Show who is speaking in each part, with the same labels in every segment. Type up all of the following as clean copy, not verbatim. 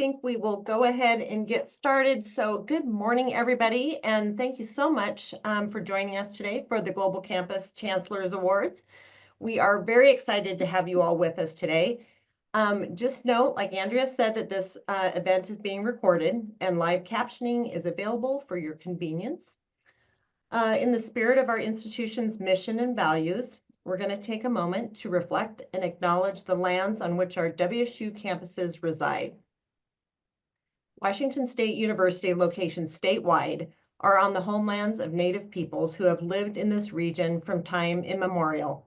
Speaker 1: think we will go ahead and get started. So good morning, everybody, and thank you so much for joining us today for the Global Campus Chancellor's Awards. We are very excited to have you all with us today. Just note, like Andrea said, that this event is being recorded and live captioning is available for your convenience. In the spirit of our institution's mission and values, we're going to take a moment to reflect and acknowledge the lands on which our WSU campuses reside. Washington State University locations statewide are on the homelands of Native peoples who have lived in this region from time immemorial.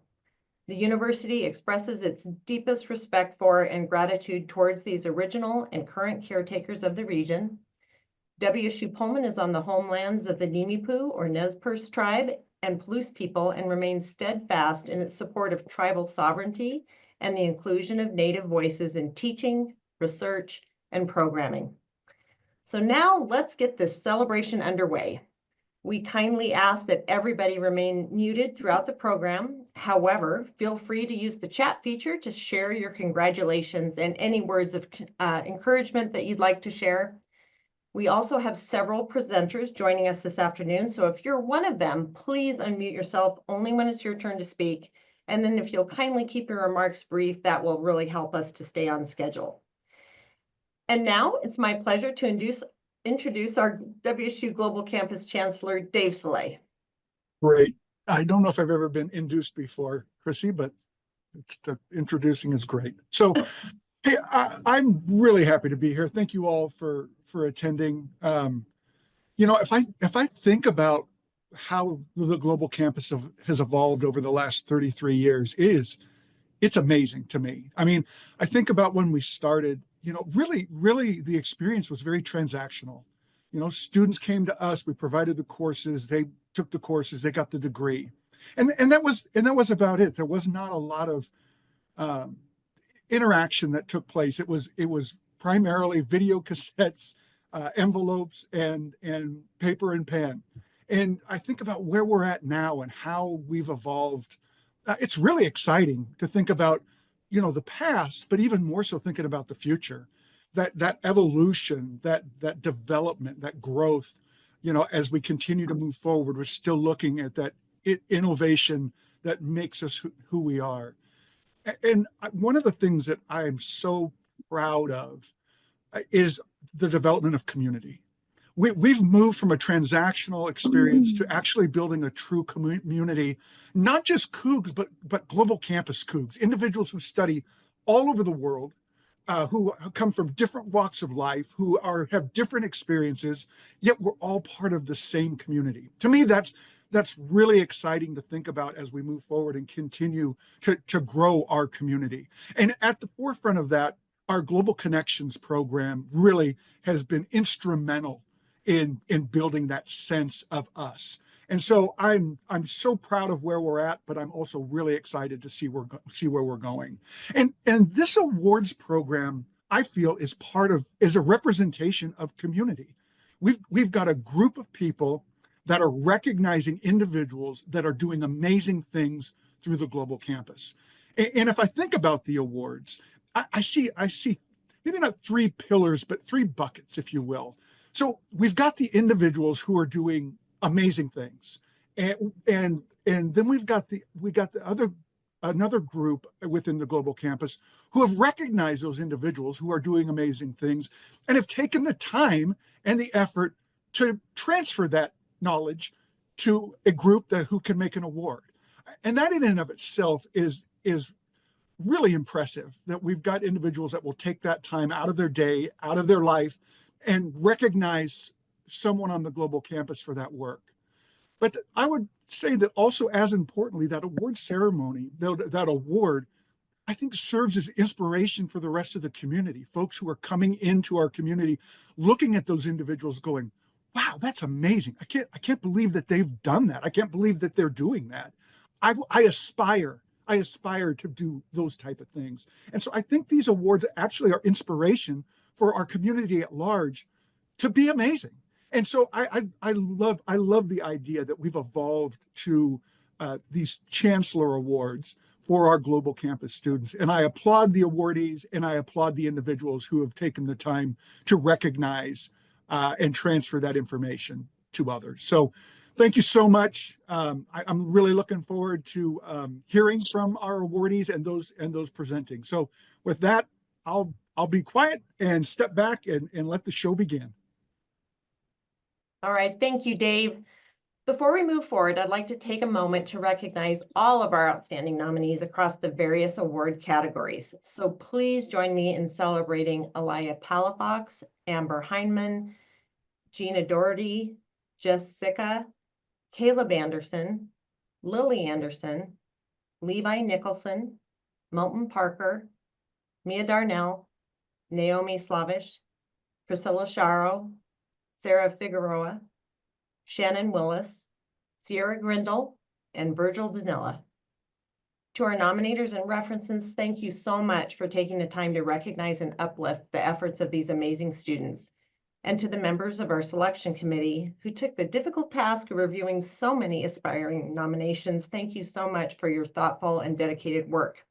Speaker 1: The university expresses its deepest respect for and gratitude towards these original and current caretakers of the region. WSU Pullman is on the homelands of the Nimipu or Nez Perce tribe and Palouse people and remains steadfast in its support of tribal sovereignty and the inclusion of Native voices in teaching, research, and programming. So now let's get this celebration underway. We kindly ask that everybody remain muted throughout the program. However, feel free to use the chat feature to share your congratulations and any words of encouragement that you'd like to share. We also have several presenters joining us this afternoon, so if you're one of them, please unmute yourself only when it's your turn to speak. And then if you'll kindly keep your remarks brief, that will really help us to stay on schedule. And now it's my pleasure to introduce our WSU Global Campus Chancellor, Dave Soleil.
Speaker 2: Great. I don't know if I've ever been induced before, Chrissy, but the introducing is great. So, hey, I'm really happy to be here. Thank you all for attending. If I think about how the global campus has evolved over the last 33 years, it's amazing to me. I mean, I think about when we started, really the experience was very transactional. Students came to us, we provided the courses, they took the courses, they got the degree. And that was about it. There was not a lot of interaction that took place. It was primarily video cassettes, envelopes, and paper and pen. And I think about where we're at now and how we've evolved. It's really exciting to think about, the past, but even more so thinking about the future. That evolution, that development, that growth, as we continue to move forward, we're still looking at that innovation that makes us who we are. And one of the things that I'm so proud of is the development of community. We've moved from a transactional experience to actually building a true community, not just Cougs, but global campus Cougs, individuals who study all over the world, who come from different walks of life, who have different experiences, yet we're all part of the same community. To me, that's really exciting to think about as we move forward and continue to grow our community. And at the forefront of that, our Global Connections program really has been instrumental in building that sense of us. And so I'm so proud of where we're at, but I'm also really excited to see where we're going. And this awards program, I feel, is a representation of community. We've got a group of people that are recognizing individuals that are doing amazing things through the global campus. And if I think about the awards, I see maybe not three pillars, but three buckets, if you will. So we've got the individuals who are doing amazing things, and then we got another group within the global campus who have recognized those individuals who are doing amazing things and have taken the time and the effort to transfer that knowledge to a group who can make an award. And that in and of itself is really impressive, that we've got individuals that will take that time out of their day, out of their life, and recognize someone on the global campus for that work. But I would say that also, as importantly, that award ceremony, that award, I think serves as inspiration for the rest of the community, folks who are coming into our community, looking at those individuals going, wow, that's amazing. I can't believe that they've done that. I can't believe that they're doing that. I aspire to do those type of things. And so I think these awards actually are inspiration for our community at large to be amazing. And so I love the idea that we've evolved to these Chancellor Awards for our global campus students. And I applaud the awardees and I applaud the individuals who have taken the time to recognize and transfer that information to others. So thank you so much. I'm really looking forward to hearing from our awardees and those presenting. So with that, I'll be quiet and step back and let the show begin.
Speaker 1: All right, thank you, Dave. Before we move forward, I'd like to take a moment to recognize all of our outstanding nominees across the various award categories. So please join me in celebrating Alaya Palafox, Amber Heineman, Gina Doherty, Jessica, Caleb Anderson, Lily Anderson, Levi Nicholson, Milton Parker, Mia Darnell, Naomi Slavish, Priscilla Sharo, Sarah Figueroa, Shannon Willis, Sierra Grindle, and Virgil Danilla. To our nominators and references, thank you so much for taking the time to recognize and uplift the efforts of these amazing students. And to the members of our selection committee who took the difficult task of reviewing so many aspiring nominations, thank you so much for your thoughtful and dedicated work.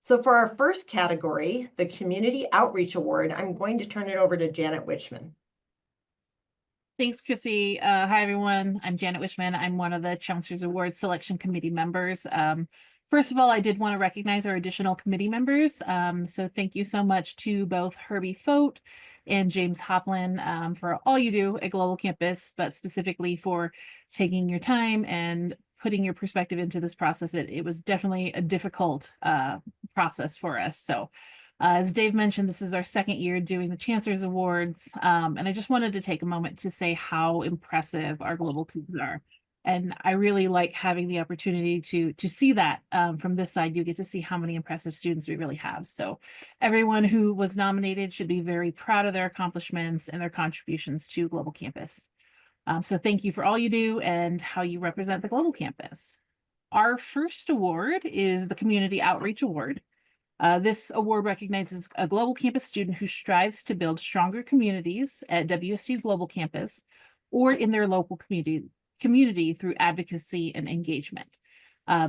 Speaker 1: So for our first category, the Community Outreach Award, I'm going to turn it over to Janet Wichman.
Speaker 3: Thanks, Chrissy. Hi, everyone. I'm Janet Wishman. I'm one of the Chancellor's Award Selection Committee members. First of all, I did want to recognize our additional committee members. So thank you so much to both Herbie Fote and James Hoplin for all you do at Global Campus, but specifically for taking your time and putting your perspective into this process. It was definitely a difficult process for us. So as Dave mentioned, this is our second year doing the Chancellor's Awards, and I just wanted to take a moment to say how impressive our global teams are. And I really like having the opportunity to see that from this side. You get to see how many impressive students we really have. So everyone who was nominated should be very proud of their accomplishments and their contributions to Global Campus. So thank you for all you do and how you represent the Global Campus. Our first award is the Community Outreach Award. This award recognizes a global campus student who strives to build stronger communities at WSU Global Campus or in their local community through advocacy and engagement.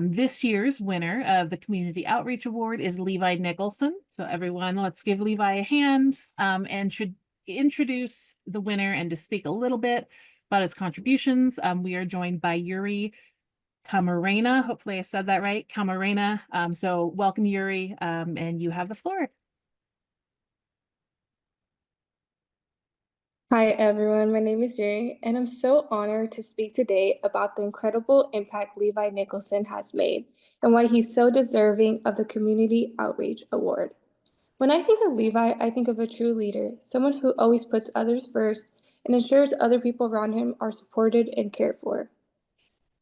Speaker 3: This year's winner of the Community Outreach Award is Levi Nicholson. So everyone, let's give Levi a hand and should introduce the winner and to speak a little bit about his contributions. We are joined by Yuri Camarena. Hopefully I said that right, Camarena. So welcome, Yuri, and you have the floor.
Speaker 4: Hi, everyone. My name is Yuri, and I'm so honored to speak today about the incredible impact Levi Nicholson has made and why he's so deserving of the Community Outreach Award. When I think of Levi, I think of a true leader, someone who always puts others first and ensures other people around him are supported and cared for.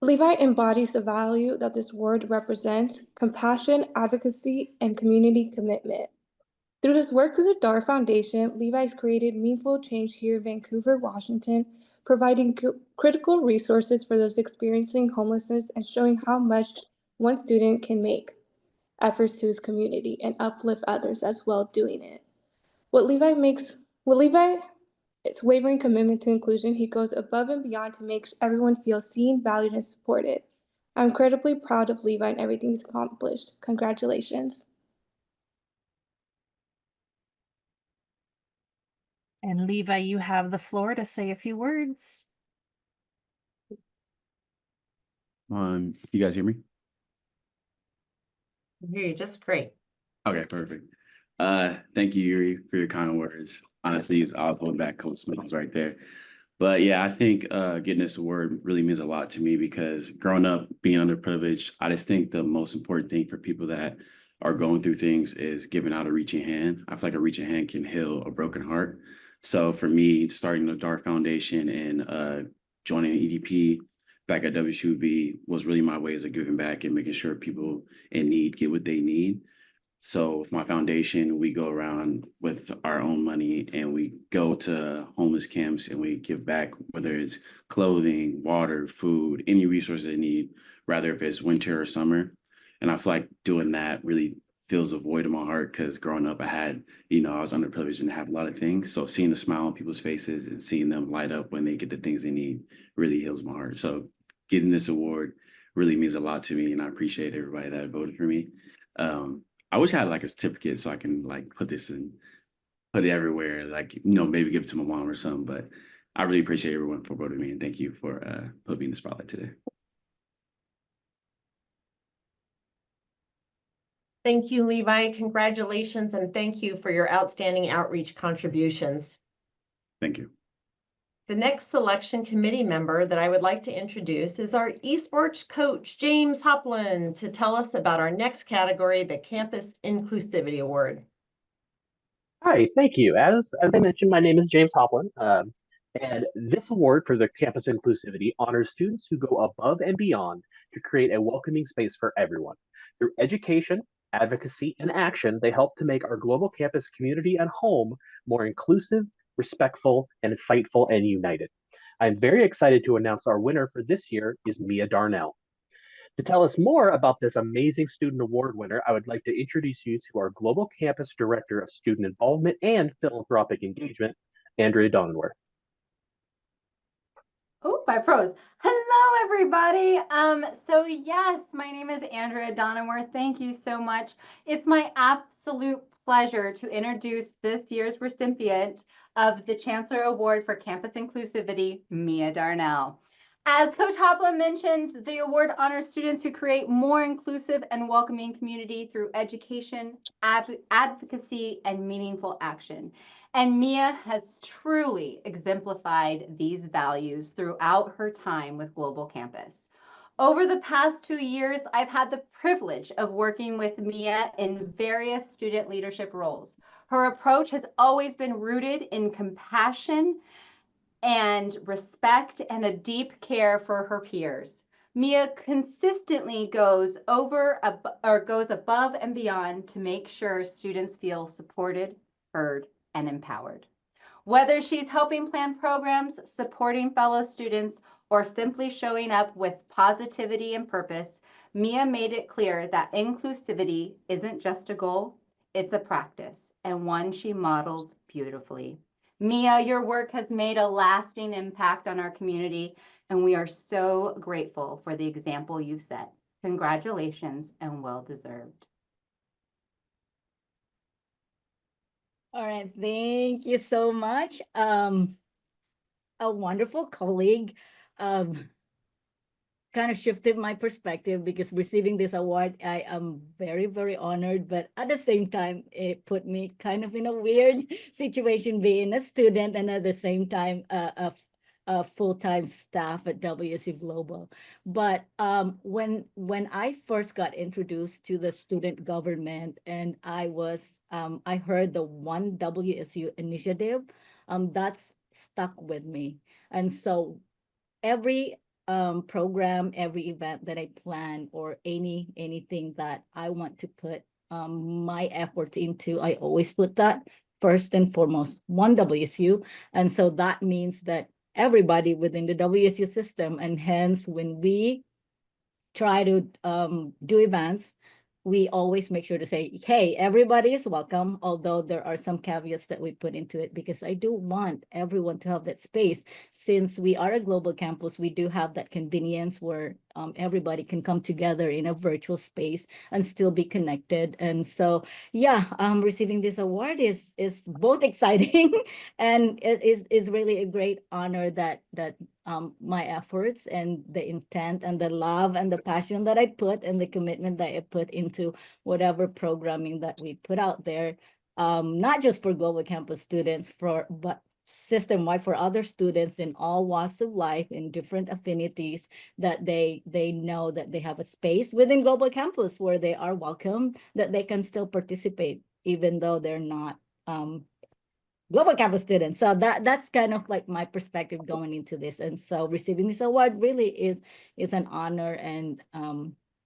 Speaker 4: Levi embodies the value that this word represents: compassion, advocacy, and community commitment. Through his work through the DAR Foundation, Levi's created meaningful change here in Vancouver, Washington, providing critical resources for those experiencing homelessness and showing how much one student can make efforts to his community and uplift others as well doing it. What Levi its wavering commitment to inclusion, he goes above and beyond to make everyone feel seen, valued, and supported. I'm incredibly proud of Levi and everything he's accomplished. Congratulations.
Speaker 3: And Levi, you have the floor to say a few words.
Speaker 5: You guys hear me?
Speaker 1: I hear you just great.
Speaker 5: Okay, perfect. Thank you, Yuri, for your kind words. Honestly, I was holding back cold smells right there. But yeah, I think getting this award really means a lot to me because growing up, being underprivileged, I just think the most important thing for people that are going through things is giving out a reaching hand. I feel like a reaching hand can heal a broken heart. So for me, starting the DART Foundation and joining EDP back at WSUV was really my ways of giving back and making sure people in need get what they need. So with my foundation, we go around with our own money and we go to homeless camps and we give back, whether it's clothing, water, food, any resources they need, rather if it's winter or summer. And I feel like doing that really fills a void in my heart because growing up, I was underprivileged and had a lot of things. So seeing the smile on people's faces and seeing them light up when they get the things they need really heals my heart. So getting this award really means a lot to me, and I appreciate everybody that voted for me. I wish I had like a certificate so I can like put it everywhere, like, maybe give it to my mom or something. But I really appreciate everyone for voting me, and thank you for putting me in the spotlight today.
Speaker 1: Thank you, Levi. Congratulations, and thank you for your outstanding outreach contributions.
Speaker 5: Thank you.
Speaker 1: The next selection committee member that I would like to introduce is our esports coach, James Hopland, to tell us about our next category, the Campus Inclusivity Award.
Speaker 6: Hi, thank you. As I mentioned, my name is James Hopland, and this award for the campus inclusivity honors students who go above and beyond to create a welcoming space for everyone. Through education, advocacy, and action, they help to make our global campus community and home more inclusive, respectful, and insightful and united. I'm very excited to announce our winner for this year is Mia Darnell. To tell us more about this amazing student award winner, I would like to introduce you to our Global Campus Director of Student Involvement and Philanthropic Engagement, Andrea Donenworth.
Speaker 7: Oh, I froze. Hello, everybody. So yes, my name is Andrea Donenworth. Thank you so much. It's my absolute pleasure to introduce this year's recipient of the Chancellor Award for Campus Inclusivity, Mia Darnell. As Coach Hopla mentioned, the award honors students who create more inclusive and welcoming community through education, advocacy, and meaningful action. And Mia has truly exemplified these values throughout her time with Global Campus. Over the past 2 years, I've had the privilege of working with Mia in various student leadership roles. Her approach has always been rooted in compassion and respect and a deep care for her peers. Mia consistently goes above and beyond to make sure students feel supported, heard, and empowered. Whether she's helping plan programs, supporting fellow students, or simply showing up with positivity and purpose, Mia made it clear that inclusivity isn't just a goal, it's a practice, and one she models beautifully. Mia, your work has made a lasting impact on our community, and we are so grateful for the example you've set. Congratulations and well deserved.
Speaker 8: All right, thank you so much. A wonderful colleague. Kind of shifted my perspective because receiving this award, I am very, very honored. But at the same time, it put me kind of in a weird situation being a student and at the same time a full-time staff at WSU Global. But when I first got introduced to the student government and I heard the One WSU initiative, that's stuck with me. And so every program, every event that I plan or anything that I want to put my effort into, I always put that first and foremost, One WSU. And so that means that everybody within the WSU system, and hence when we try to do events, we always make sure to say, hey, everybody is welcome, although there are some caveats that we put into it, because I do want everyone to have that space. Since we are a global campus, we do have that convenience where everybody can come together in a virtual space and still be connected. And so, yeah, receiving this award is both exciting and it is really a great honor that my efforts and the intent and the love and the passion that I put and the commitment that I put into whatever programming that we put out there, not just for Global Campus students, but system-wide for other students in all walks of life in different affinities, that they know that they have a space within Global Campus where they are welcome, that they can still participate even though they're not Global Campus students. So that's kind of like my perspective going into this. And so receiving this award really is an honor, and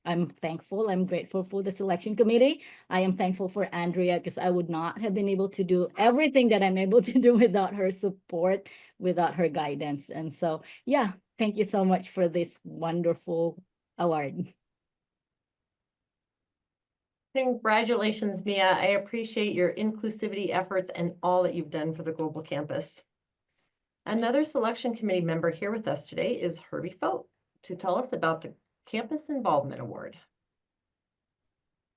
Speaker 8: I'm thankful. I'm grateful for the selection committee. I am thankful for Andrea because I would not have been able to do everything that I'm able to do without her support, without her guidance. And so, yeah, thank you so much for this wonderful award.
Speaker 1: Congratulations, Mia. I appreciate your inclusivity efforts and all that you've done for the Global Campus. Another selection committee member here with us today is Herbie Foat to tell us about the Campus Involvement Award.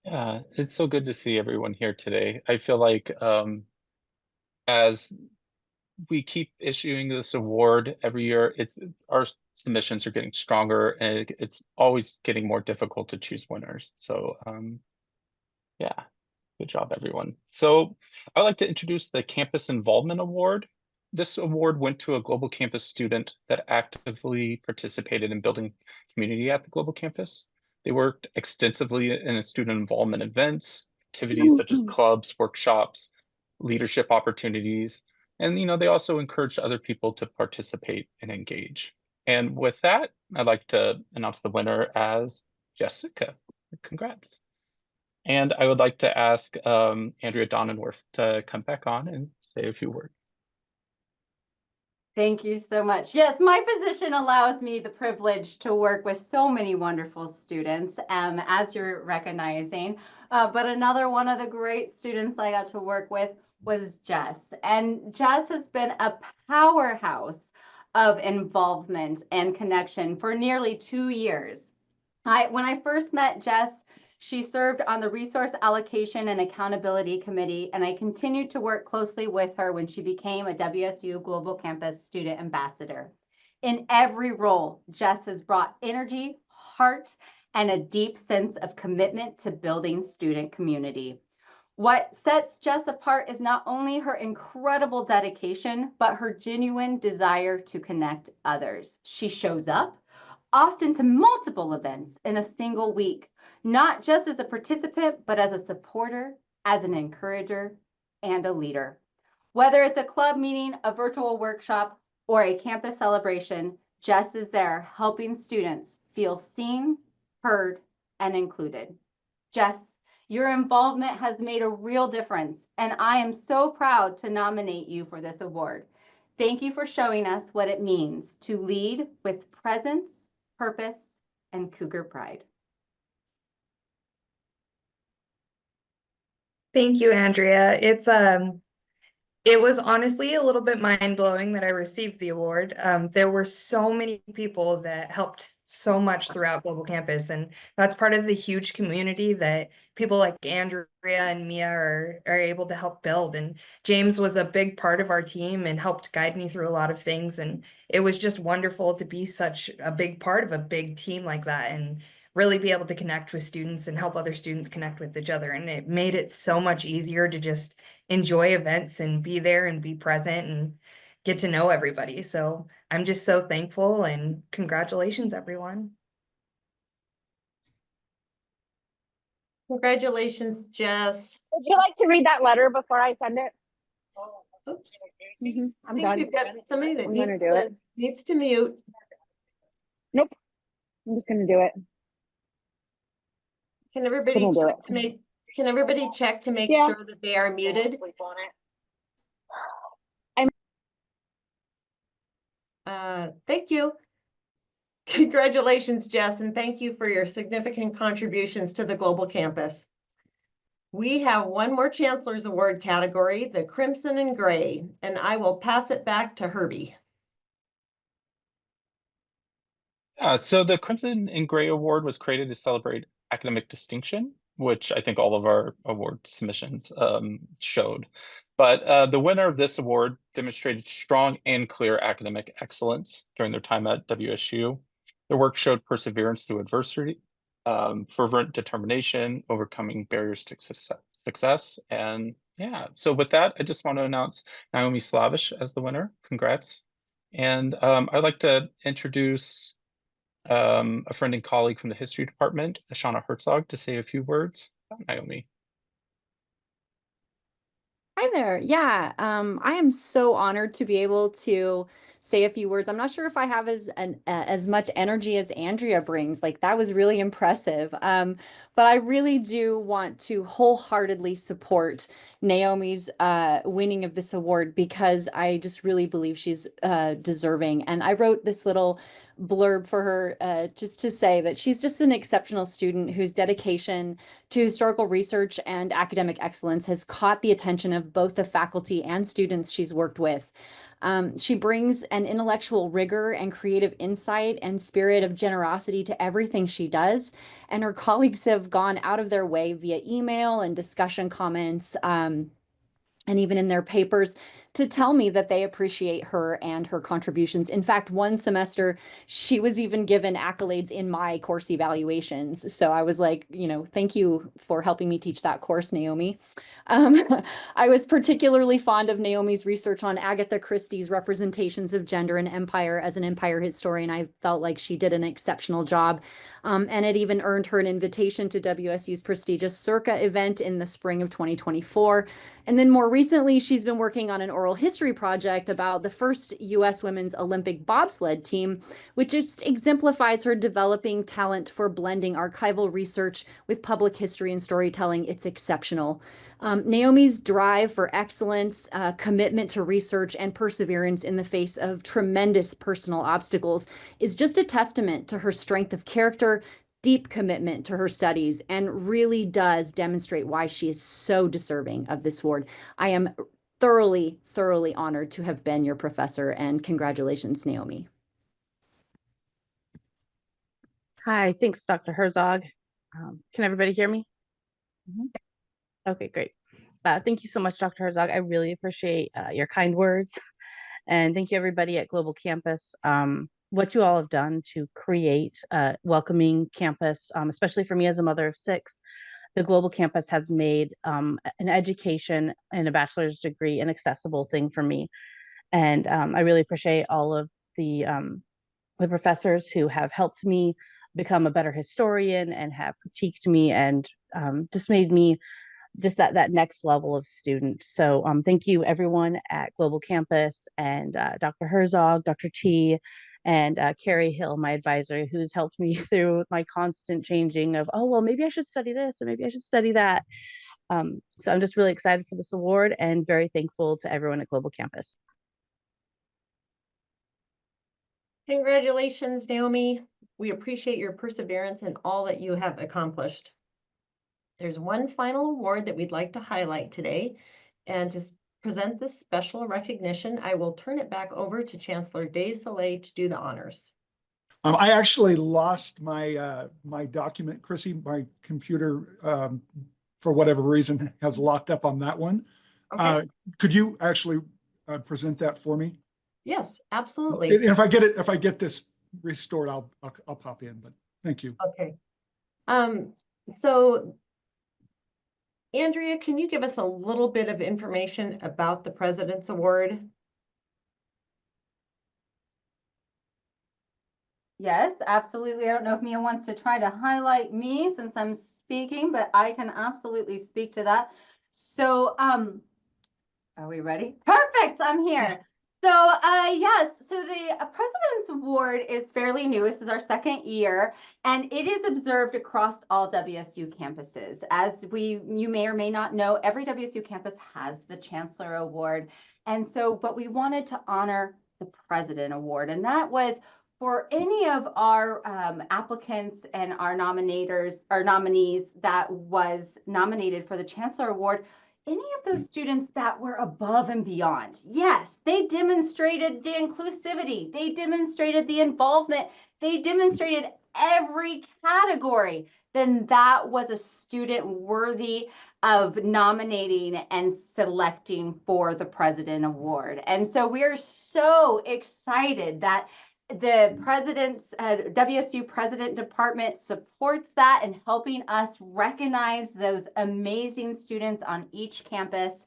Speaker 9: Yeah, it's so good to see everyone here today. I feel like as we keep issuing this award every year, our submissions are getting stronger, and it's always getting more difficult to choose winners. So yeah, good job, everyone. So I'd like to introduce the Campus Involvement Award. This award went to a global campus student that actively participated in building community at the global campus. They worked extensively in student involvement events, activities such as clubs, workshops, leadership opportunities, and they also encouraged other people to participate and engage. And with that, I'd like to announce the winner as Jessica. Congrats. And I would like to ask Andrea Donenworth to come back on and say a few words.
Speaker 7: Thank you so much. Yes, my position allows me the privilege to work with so many wonderful students, as you're recognizing. But another one of the great students I got to work with was Jess. And Jess has been a powerhouse of involvement and connection for nearly 2 years. When I first met Jess, she served on the Resource Allocation and Accountability Committee, and I continued to work closely with her when she became a WSU Global Campus Student Ambassador. In every role, Jess has brought energy, heart, and a deep sense of commitment to building student community. What sets Jess apart is not only her incredible dedication, but her genuine desire to connect others. She shows up, often to multiple events in a single week, not just as a participant, but as a supporter, as an encourager, and a leader. Whether it's a club meeting, a virtual workshop, or a campus celebration, Jess is there helping students feel seen, heard, and included. Jess, your involvement has made a real difference, and I am so proud to nominate you for this award. Thank you for showing us what it means to lead with presence, purpose, and Cougar pride.
Speaker 10: Thank you, Andrea. It was honestly a little bit mind-blowing that I received the award. There were so many people that helped so much throughout Global Campus, and that's part of the huge community that people like Andrea and Mia are able to help build. And James was a big part of our team and helped guide me through a lot of things. And it was just wonderful to be such a big part of a big team like that and really be able to connect with students and help other students connect with each other. And it made it so much easier to just enjoy events and be there and be present and get to know everybody. So I'm just so thankful, and congratulations, everyone.
Speaker 1: Congratulations, Jess.
Speaker 11: Would you like to read that letter before I send it?
Speaker 1: Oops.
Speaker 11: I'm
Speaker 1: I think
Speaker 11: done.
Speaker 1: we've got somebody that
Speaker 11: I'm gonna
Speaker 1: needs
Speaker 11: do
Speaker 1: to,
Speaker 11: it.
Speaker 1: needs to mute.
Speaker 11: Nope. I'm just gonna do it.
Speaker 1: Can everybody
Speaker 11: Gonna do
Speaker 1: check
Speaker 11: it.
Speaker 1: to make, can everybody check to make
Speaker 11: Yeah.
Speaker 1: sure that they are muted? Thank you. Congratulations, Jess, and thank you for your significant contributions to the global campus. We have one more Chancellor's Award category, the Crimson and Gray, and I will pass it back to Herbie.
Speaker 9: So the Crimson and Gray Award was created to celebrate academic distinction, which I think all of our award submissions showed. But the winner of this award demonstrated strong and clear academic excellence during their time at WSU. Their work showed perseverance through adversity, fervent determination, overcoming barriers to success. And yeah, so with that, I just want to announce Naomi Slavish as the winner. Congrats. And I'd like to introduce a friend and colleague from the history department, Ashana Herzog, to say a few words about Naomi.
Speaker 12: Hi there. Yeah, I am so honored to be able to say a few words. I'm not sure if I have as much energy as Andrea brings. Like, that was really impressive. But I really do want to wholeheartedly support Naomi's winning of this award, because I just really believe she's deserving. And I wrote this little blurb for her just to say that she's just an exceptional student whose dedication to historical research and academic excellence has caught the attention of both the faculty and students she's worked with. She brings an intellectual rigor and creative insight and spirit of generosity to everything she does. And her colleagues have gone out of their way via email and discussion comments, and even in their papers, to tell me that they appreciate her and her contributions. In fact, one semester, she was even given accolades in my course evaluations. So I was like, thank you for helping me teach that course, Naomi. I was particularly fond of Naomi's research on Agatha Christie's representations of gender and empire. As an empire historian, I felt like she did an exceptional job. And it even earned her an invitation to WSU's prestigious Circa event in the spring of 2024. And then more recently, she's been working on an oral history project about the first U.S. women's Olympic bobsled team, which just exemplifies her developing talent for blending archival research with public history and storytelling. It's exceptional. Naomi's drive for excellence, commitment to research, and perseverance in the face of tremendous personal obstacles is just a testament to her strength of character, deep commitment to her studies, and really does demonstrate why she is so deserving of this award. I am thoroughly, thoroughly honored to have been your professor, and congratulations, Naomi.
Speaker 13: Hi, thanks, Dr. Herzog. Can everybody hear me? Okay, great. Thank you so much, Dr. Herzog. I really appreciate your kind words. And thank you, everybody at Global Campus. What you all have done to create a welcoming campus, especially for me as a mother of 6, the Global Campus has made an education and a bachelor's degree an accessible thing for me. And I really appreciate all of the professors who have helped me become a better historian and have critiqued me and just made me just that next level of student. So thank you everyone at Global Campus and Dr. Herzog, Dr. T, and Carrie Hill, my advisor, who's helped me through my constant changing of, oh, well, maybe I should study this or maybe I should study that. So I'm just really excited for this award and very thankful to everyone at Global Campus.
Speaker 1: Congratulations, Naomi. We appreciate your perseverance and all that you have accomplished. There's one final award that we'd like to highlight today, and to present this special recognition, I will turn it back over to Chancellor Dave Soleil to do the honors.
Speaker 2: I actually lost my my document, Chrissy. My computer, for whatever reason, has locked up on that one.
Speaker 1: Okay.
Speaker 2: Could you actually present that for me?
Speaker 1: Yes, absolutely.
Speaker 2: If I get this restored, I'll pop in. But thank you.
Speaker 1: Okay. So Andrea, can you give us a little bit of information about the President's Award?
Speaker 7: Yes, absolutely. I don't know if Mia wants to try to highlight me since I'm speaking, but I can absolutely speak to that. So, are we ready? Perfect, I'm here. So, yes, so the President's Award is fairly new. This is our 2nd year, and it is observed across all WSU campuses. As you may or may not know, every WSU campus has the Chancellor Award. And so, but we wanted to honor the President Award, and that was for any of our applicants and our nominees that was nominated for the Chancellor Award, any of those students that were above and beyond. Yes, they demonstrated the inclusivity, they demonstrated the involvement, they demonstrated every category, then that was a student worthy of nominating and selecting for the President Award. And so we're so excited that the president's WSU President Department supports that and helping us recognize those amazing students on each campus.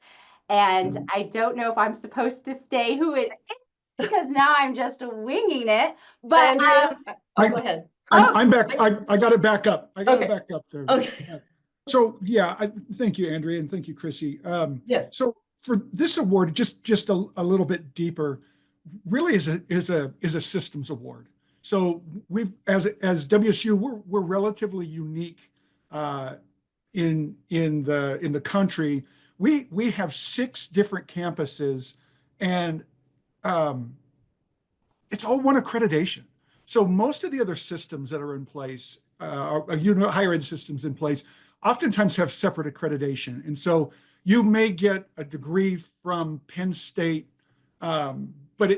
Speaker 7: And I don't know if I'm supposed to say who it is because now I'm just winging it. But
Speaker 1: Andrea, go ahead.
Speaker 2: I'm back. I got it back up. I got
Speaker 1: Okay.
Speaker 2: it back up there.
Speaker 1: Okay.
Speaker 2: So yeah, thank you, Andrea, and thank you, Chrissy.
Speaker 1: Yes.
Speaker 2: So for this award, just a little bit deeper, really is a systems award. So we've as WSU, we're relatively unique in the country. We have 6 different campuses, and it's all one accreditation. So most of the other systems that are in place, higher ed systems in place, oftentimes have separate accreditation. And so you may get a degree from Penn State But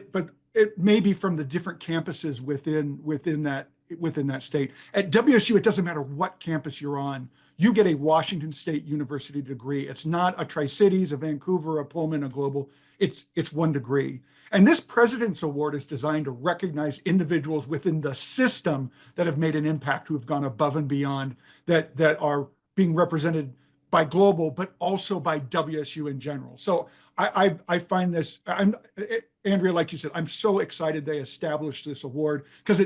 Speaker 2: it may be from the different campuses within that state. At WSU, it doesn't matter what campus you're on. You get a Washington State University degree. It's not a Tri-Cities, a Vancouver, a Pullman, a Global. It's one degree. And this President's Award is designed to recognize individuals within the system that have made an impact, who have gone above and beyond, that are being represented by Global, but also by WSU in general. So I find this, Andrea, like you said, I'm so excited they established this award, because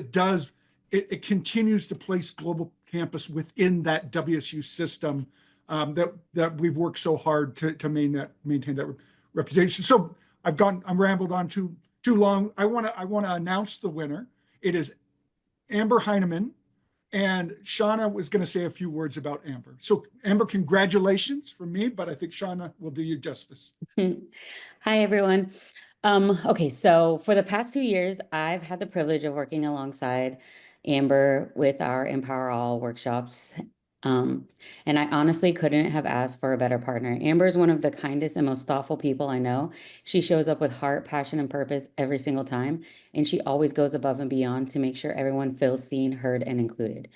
Speaker 2: it continues to place Global Campus within that WSU system that we've worked so hard to maintain that reputation. So I'm rambled on too long. I want to announce the winner. It is Amber Heineman, and Shauna was going to say a few words about Amber. So Amber, congratulations from me, but I think Shauna will do you justice.
Speaker 14: Hi, everyone. Okay, so for the past 2 years, I've had the privilege of working alongside Amber with our Empower All workshops. And I honestly couldn't have asked for a better partner. Amber is one of the kindest and most thoughtful people I know. She shows up with heart, passion, and purpose every single time, and she always goes above and beyond to make sure everyone feels seen, heard, and included.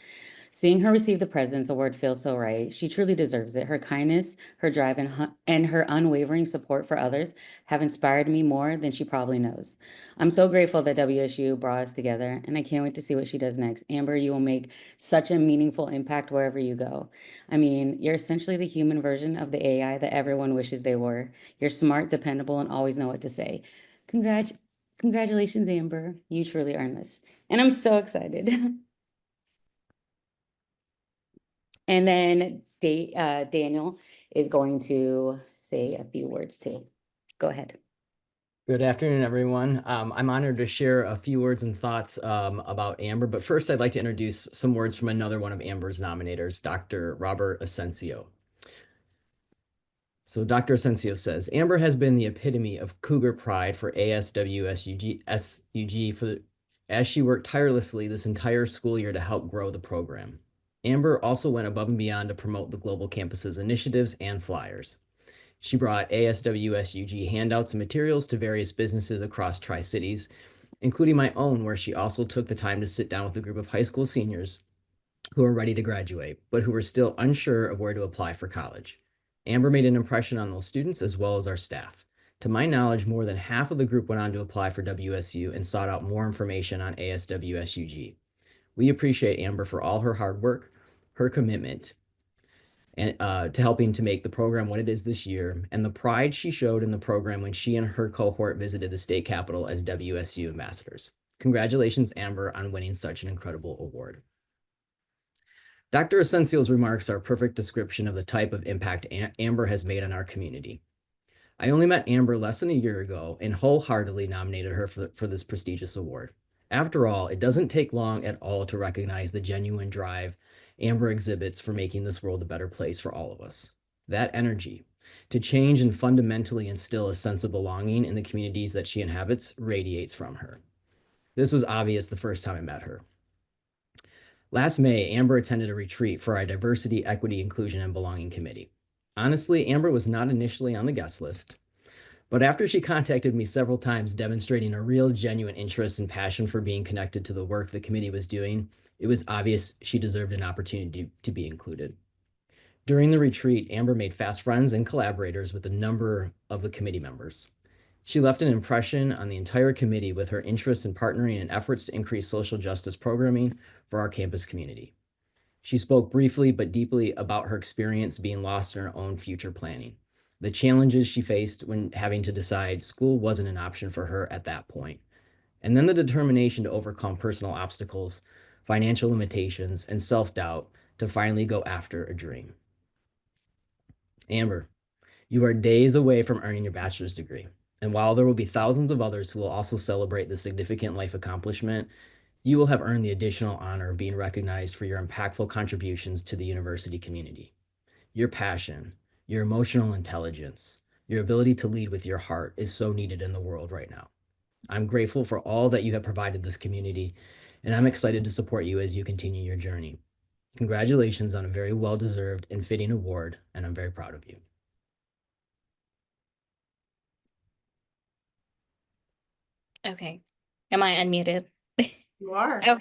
Speaker 14: Seeing her receive the President's Award feels so right. She truly deserves it. Her kindness, her drive, and her unwavering support for others have inspired me more than she probably knows. I'm so grateful that WSU brought us together, and I can't wait to see what she does next. Amber, you will make such a meaningful impact wherever you go. I mean, you're essentially the human version of the AI that everyone wishes they were. You're smart, dependable, and always know what to say. Congratulations, Amber. You truly earned this. And I'm so excited. And then Daniel is going to say a few words too. Go ahead.
Speaker 15: Good afternoon, everyone. I'm honored to share a few words and thoughts about Amber, but first I'd like to introduce some words from another one of Amber's nominators, Dr. Robert Asensio. So Dr. Asensio says, Amber has been the epitome of cougar pride for ASWSUG as she worked tirelessly this entire school year to help grow the program. Amber also went above and beyond to promote the Global Campus's initiatives and flyers. She brought ASWSUG handouts and materials to various businesses across Tri-Cities, including my own, where she also took the time to sit down with a group of high school seniors who were ready to graduate, but who were still unsure of where to apply for college. Amber made an impression on those students as well as our staff. To my knowledge, more than half of the group went on to apply for WSU and sought out more information on ASWSUG. We appreciate Amber for all her hard work, her commitment, and to helping to make the program what it is this year, and the pride she showed in the program when she and her cohort visited the state capitol as WSU ambassadors. Congratulations, Amber, on winning such an incredible award. Dr. Asensio's remarks are a perfect description of the type of impact Amber has made on our community. I only met Amber less than a year ago and wholeheartedly nominated her for this prestigious award. After all, it doesn't take long at all to recognize the genuine drive Amber exhibits for making this world a better place for all of us. That energy to change and fundamentally instill a sense of belonging in the communities that she inhabits radiates from her. This was obvious the first time I met her. Last May, Amber attended a retreat for our Diversity, Equity, Inclusion, and Belonging Committee. Honestly, Amber was not initially on the guest list, but after she contacted me several times demonstrating a real genuine interest and passion for being connected to the work the committee was doing, it was obvious she deserved an opportunity to be included. During the retreat, Amber made fast friends and collaborators with a number of the committee members. She left an impression on the entire committee with her interest in partnering in efforts to increase social justice programming for our campus community. She spoke briefly but deeply about her experience being lost in her own future planning, the challenges she faced when having to decide school wasn't an option for her at that point, and then the determination to overcome personal obstacles, financial limitations, and self-doubt to finally go after a dream. Amber, you are days away from earning your bachelor's degree, and while there will be thousands of others who will also celebrate this significant life accomplishment, you will have earned the additional honor of being recognized for your impactful contributions to the university community. Your passion, your emotional intelligence, your ability to lead with your heart is so needed in the world right now. I'm grateful for all that you have provided this community, and I'm excited to support you as you continue your journey. Congratulations on a very well-deserved and fitting award, and I'm very proud of you.
Speaker 16: Okay. Am I unmuted?
Speaker 1: You are.
Speaker 16: Oh,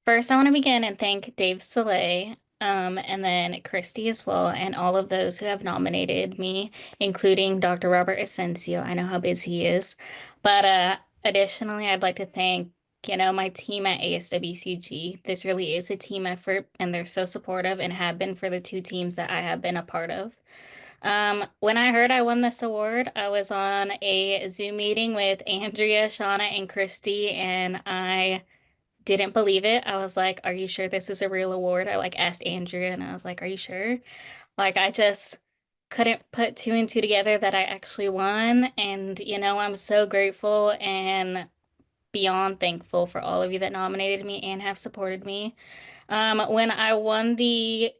Speaker 16: first I want to begin and thank Dave Soleil, and then Christy as well, and all of those who have nominated me, including Dr. Robert Asensio. I know how busy he is. But additionally, I'd like to thank, my team at ASWCG. This really is a team effort, and they're so supportive and have been for the 2 teams that I have been a part of. When I heard I won this award, I was on a Zoom meeting with Andrea, Shauna, and Christy, and I didn't believe it. I was like, "Are you sure this is a real award?" I asked Andrea, and I was like, "Are you sure?" I just couldn't put 2 and 2 together that I actually won. And, I'm so grateful and beyond thankful for all of you that nominated me and have supported me. When I won the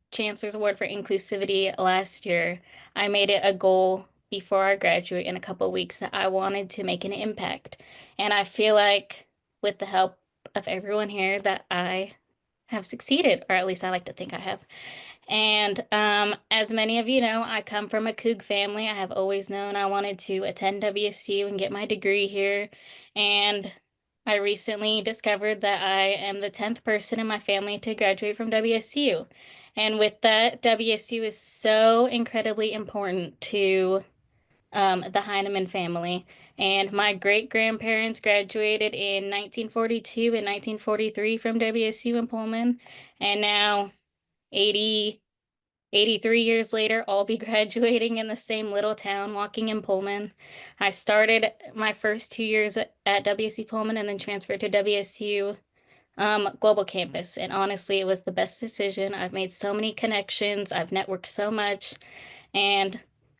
Speaker 16: Chancellor's Award for Inclusivity last year, I made it a goal before I graduate in a couple of weeks that I wanted to make an impact. And I feel like with the help of everyone here that I have succeeded, or at least I like to think I have. And as many of you know, I come from a Coug family. I have always known I wanted to attend WSU and get my degree here. And I recently discovered that I am the 10th person in my family to graduate from WSU. And with that, WSU is so incredibly important to the Heinemann family. And my great-grandparents graduated in 1942 and 1943 from WSU in Pullman. And now 83 years later, I'll be graduating in the same little town, walking in Pullman. I started my first 2 years at WSU Pullman and then transferred to WSU Global Campus. And honestly, it was the best decision. I've made so many connections. I've networked so much. And,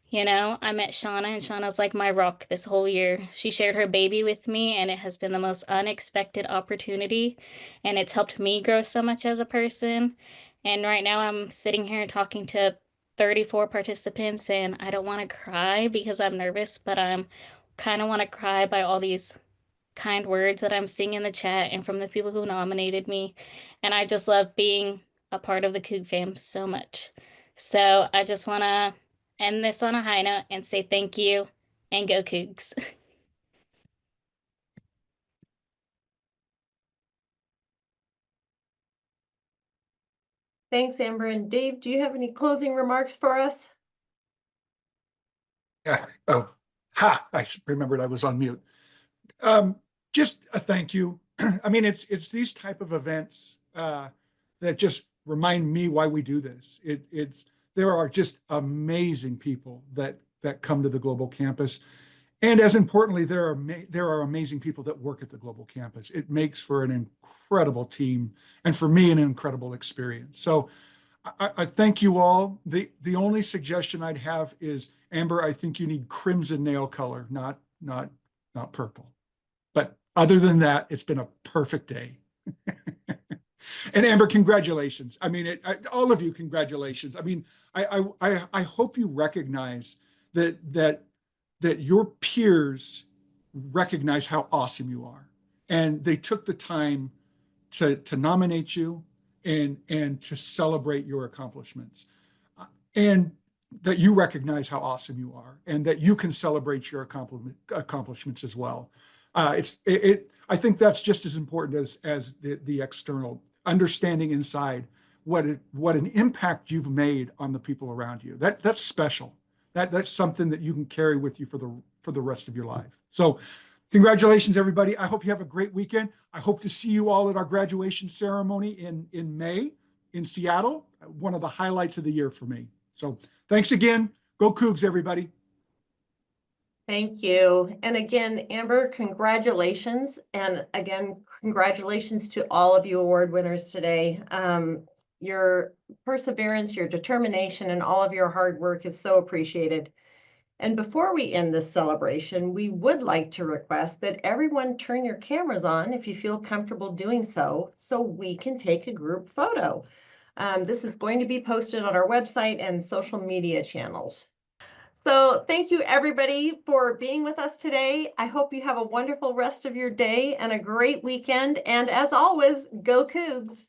Speaker 16: I met Shauna, and Shauna's like my rock this whole year. She shared her baby with me, and it has been the most unexpected opportunity. And it's helped me grow so much as a person. And right now I'm sitting here talking to 34 participants, and I don't want to cry because I'm nervous, but I'm kind of want to cry by all these kind words that I'm seeing in the chat and from the people who nominated me. And I just love being a part of the Coug fam so much. So I just want to end this on a high note and say thank you and go Cougs.
Speaker 1: Thanks, Amber. And Dave, do you have any closing remarks for us?
Speaker 2: Yeah. Oh, I remembered I was on mute. Just a thank you. I mean, it's these type of events that just remind me why we do this. There are just amazing people that come to the global campus. And as importantly, there are amazing people that work at the global campus. It makes for an incredible team, and for me, an incredible experience. So I thank you all. The only suggestion I'd have is, Amber, I think you need crimson nail color, not purple. But other than that, it's been a perfect day. And Amber, congratulations. I mean, all of you, congratulations. I mean, I hope you recognize that your peers recognize how awesome you are, and they took the time to nominate you and to celebrate your accomplishments, and that you recognize how awesome you are, and that you can celebrate your accomplishments as well. I think that's just as important as the external understanding inside what an impact you've made on the people around you. That's special. That's something that you can carry with you for the rest of your life. So congratulations, everybody. I hope you have a great weekend. I hope to see you all at our graduation ceremony in May in Seattle, one of the highlights of the year for me. So thanks again. Go Cougs, everybody.
Speaker 1: Thank you. And again, Amber, congratulations. And again, congratulations to all of you award winners today. Your perseverance, your determination, and all of your hard work is so appreciated. And before we end this celebration, we would like to request that everyone turn your cameras on if you feel comfortable doing so we can take a group photo. This is going to be posted on our website and social media channels. So thank you, everybody, for being with us today. I hope you have a wonderful rest of your day and a great weekend. And as always, go Cougs.